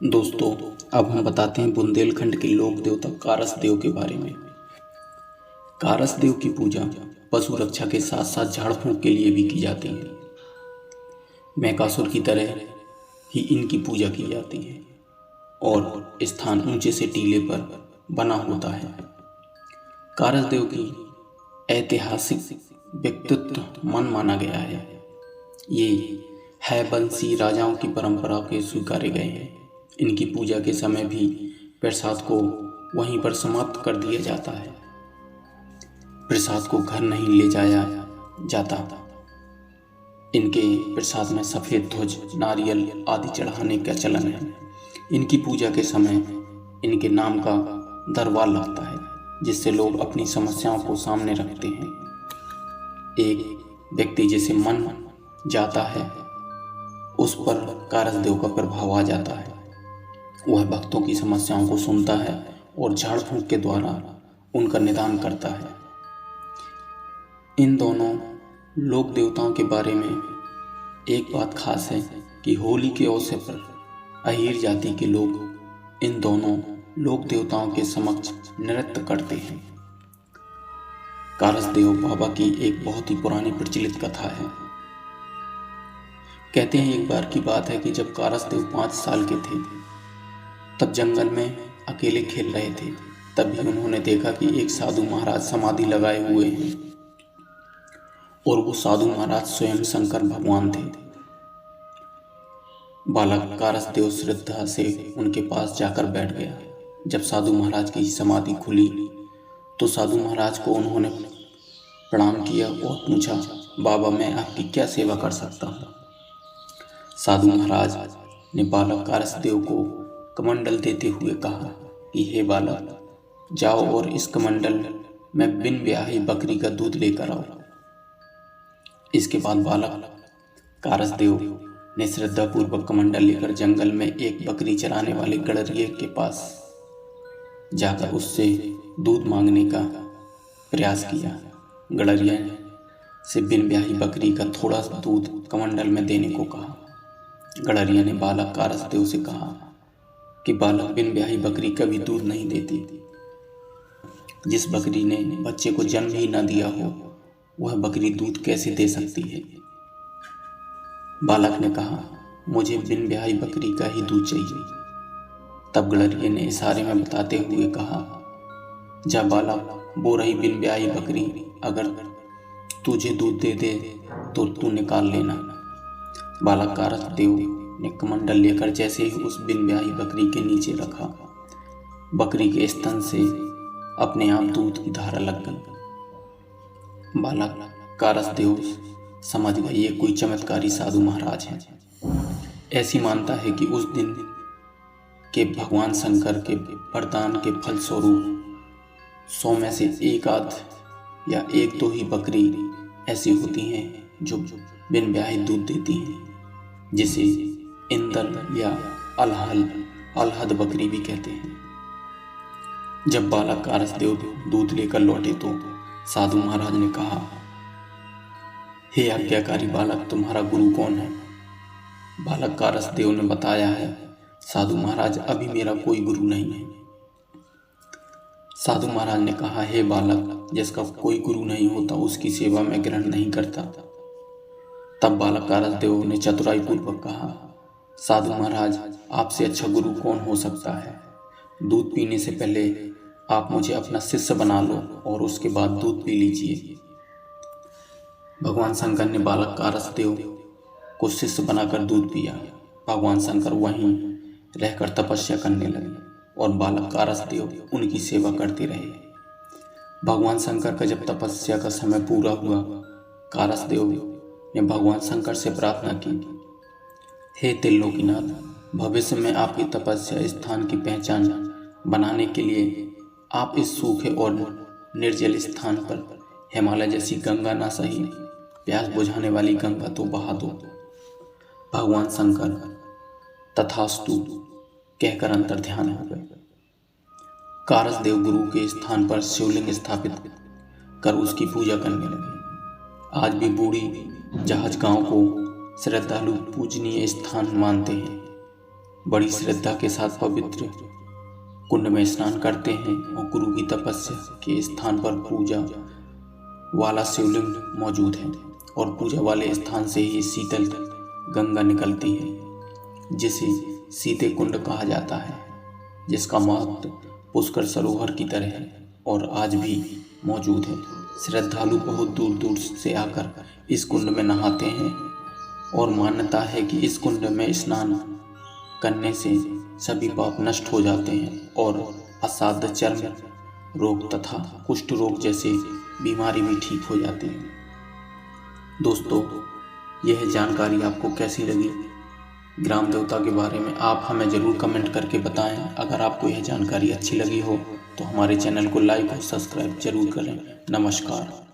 दोस्तों, अब हम बताते हैं बुंदेलखंड के लोक देवता कारसदेव के बारे में। कारसदेव की पूजा पशु रक्षा के साथ साथ झाड़ फूंक के लिए भी की जाती है। मैकासुर की तरह ही इनकी पूजा की जाती है और स्थान ऊंचे से टीले पर बना होता है। कारसदेव की ऐतिहासिक व्यक्तित्व माना गया है। ये है वंशी राजाओं की परंपरा के स्वीकारे गए हैं। इनकी पूजा के समय भी प्रसाद को वहीं पर समाप्त कर दिया जाता है। प्रसाद को घर नहीं ले जाया जाता। इनके प्रसाद में सफ़ेद ध्वज, नारियल आदि चढ़ाने का चलन है। इनकी पूजा के समय इनके नाम का दरबार लगता है, जिससे लोग अपनी समस्याओं को सामने रखते हैं। एक व्यक्ति जैसे मन जाता है, उस पर कारसदेव का प्रभाव आ जाता है। वह भक्तों की समस्याओं को सुनता है और झाड़ फूंक के द्वारा उनका निदान करता है। इन दोनों लोक देवताओं के बारे में एक बात खास है कि होली के अवसर पर अहीर जाति के लोग इन दोनों लोक देवताओं के समक्ष नृत्य करते हैं। कारसदेव बाबा की एक बहुत ही पुरानी प्रचलित कथा है। कहते हैं एक बार की बात है कि जब कारसदेव 5 साल के थे, तब जंगल में अकेले खेल रहे थे। तभी उन्होंने देखा कि एक साधु महाराज समाधि लगाए हुए हैं और वो साधु महाराज स्वयं शंकर भगवान थे। बालक कारसदेव श्रद्धा से उनके पास जाकर बैठ गया। जब साधु महाराज की समाधि खुली तो साधु महाराज को उन्होंने प्रणाम किया और पूछा, बाबा मैं आपकी क्या सेवा कर सकता हूँ। साधु महाराज ने बालक कारसदेव को कमंडल देते हुए कहा कि हे बालक, जाओ और इस कमंडल में बिन ब्याही बकरी का दूध लेकर आओ। इसके बाद बालक कारसदेव ने श्रद्धापूर्वक कमंडल लेकर जंगल में एक बकरी चराने वाले गड़रिये के पास जाकर उससे दूध मांगने का प्रयास किया। गड़रिये से बिन ब्याही बकरी का थोड़ा दूध कमंडल में देने को कहा। गड़रिया ने बालक कारसदेव से कहा कि बालक बिन ब्याही बकरी कभी दूध नहीं देती। जिस बकरी ने बच्चे को जन्म ही न दिया हो, वह बकरी दूध कैसे दे सकती है। बालक ने कहा, मुझे बिन ब्याही बकरी का ही दूध चाहिए। तब गड़रिये ने इशारे में बताते हुए कहा, जा बालक, वो रही बिन ब्याही बकरी, अगर तुझे दूध दे दे तो तू निकाल लेना। बालक कारसदेव ने कमंडल लेकर जैसे ही उस बिन ब्याही बकरी के नीचे रखा, बकरी के स्तन से अपने आप दूध की धारा लग गई। बालक कारसदेव समझ गए ये कोई चमत्कारी साधु महाराज हैं। ऐसी मानता है कि उस दिन के भगवान शंकर के वरदान के फलस्वरूप 100 में से एक आध या एक दो ही बकरी ऐसी होती हैं जो बिन ब्याही दूध देती हैं, जिसे इंदल या अलहद बकरी भी कहते हैं। जब बालक कारसदेव दूध लेकर लौटे तो साधु महाराज ने कहा, हे आज्ञाकारी बालक, तुम्हारा गुरु कौन है। बालक कारसदेव ने बताया है, साधु महाराज, अभी मेरा कोई गुरु नहीं है। साधु महाराज ने कहा, हे बालक, जिसका कोई गुरु नहीं होता उसकी सेवा में ग्रहण नहीं करता। तब बालक कारसदेव ने चतुराई पूर्वक कहा, साधु महाराज, आपसे अच्छा गुरु कौन हो सकता है। दूध पीने से पहले आप मुझे अपना शिष्य बना लो और उसके बाद दूध पी लीजिए। भगवान शंकर ने बालक कारसदेव को शिष्य बनाकर दूध पिया। भगवान शंकर वहीं रहकर तपस्या करने लगे और बालक कारसदेव उनकी सेवा करते रहे। भगवान शंकर का जब तपस्या का समय पूरा हुआ, कारसदेव ने भगवान शंकर से प्रार्थना की, हे त्रिलोकीनाथ, भविष्य में आपकी तपस्या स्थान की पहचान बनाने के लिए आप इस सूखे और निर्जल स्थान पर हिमालय जैसी गंगा ना सही, प्यास बुझाने वाली गंगा तो बहा दो। भगवान शंकर तथास्तु कहकर अंतर्ध्यान हो गए। कारसदेव गुरु के स्थान पर शिवलिंग स्थापित कर उसकी पूजा करने लगे। आज भी बूढ़ी जहाज गांव को श्रद्धालु पूजनीय स्थान मानते हैं। बड़ी श्रद्धा के साथ पवित्र कुंड में स्नान करते हैं और गुरु की तपस्या के स्थान पर पूजा वाला शिवलिंग मौजूद है और पूजा वाले स्थान से ही शीतल गंगा निकलती है, जिसे सीते कुंड कहा जाता है, जिसका महत्व पुष्कर सरोवर की तरह है और आज भी मौजूद है। श्रद्धालु बहुत दूर दूर से आकर इस कुंड में नहाते हैं और मान्यता है कि इस कुंड में स्नान करने से सभी पाप नष्ट हो जाते हैं और असाध्य चर्म रोग तथा कुष्ठ रोग जैसे बीमारी भी ठीक हो जाती है। दोस्तों, यह जानकारी आपको कैसी लगी ग्राम देवता के बारे में, आप हमें ज़रूर कमेंट करके बताएं। अगर आपको यह जानकारी अच्छी लगी हो तो हमारे चैनल को लाइक और सब्सक्राइब जरूर करें। नमस्कार।